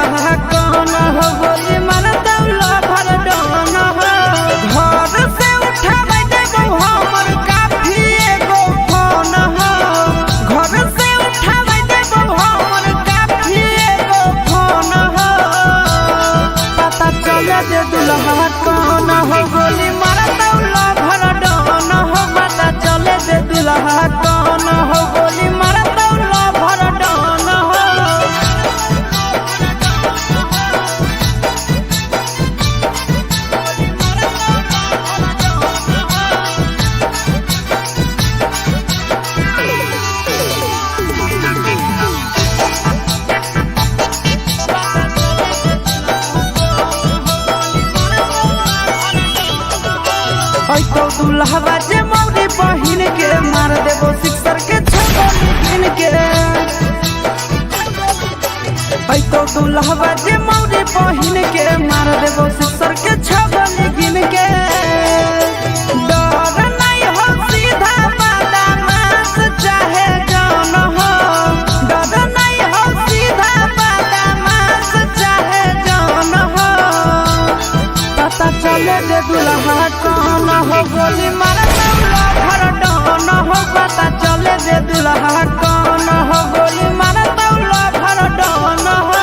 दुल्हा कौन हो गोली मारता लभर डन हो। घर से उठावे देबो हमर काफी एगो फोन हो। घर से उठावे देबो हमर काफी एगो फोन हो। पता चले दे दुल्हा कौन हो गोली मारता लभर डन हो। पता चले दे दुल्हा कौन हो गोली मारता लभर डन हो। तो दुल्हा जे मौरी बहिन के मार देबो सिक्सर के छगोली गिन के। तो दुल्हा जे मौरी बहिन के मार देबो सिक्सर के छगोली गिन के। डर नहीं हो सीधा बदमाश चाहे जान हो। डर नहीं हो सीधा बदमाश चाहे जान हो। पता चले दे दुल्हा कौन हो गोली मारता लभर डन हो। पता चले दे दुल्हा कौन हो गोली मारता लभर डन हो।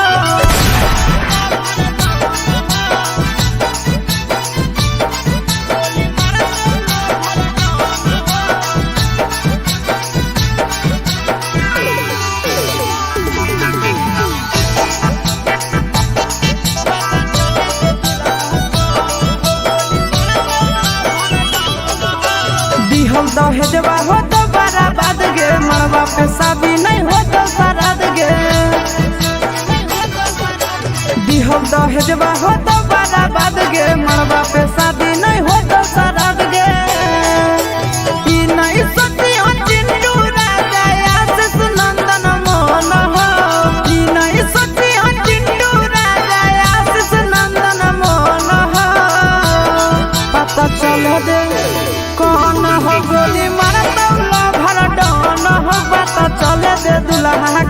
दिहल दहेजवा हो तो बराबाद गे। मरवा पे शादी नहीं हो तो सराद गे। दिहल दहेजवा हो तो बराबाद गे। मरवा पे शादी नहीं हो तो सराद गे। ई नहीं सोची हो चिंटू राजा आशीष नंदन मोहन हो। ई नहीं सोची हो चिंटू राजा आशीष नंदन मोहन हो। पता चले दे कौन हो गोली मारता लभर डन हो। पता चले दे दुल्हा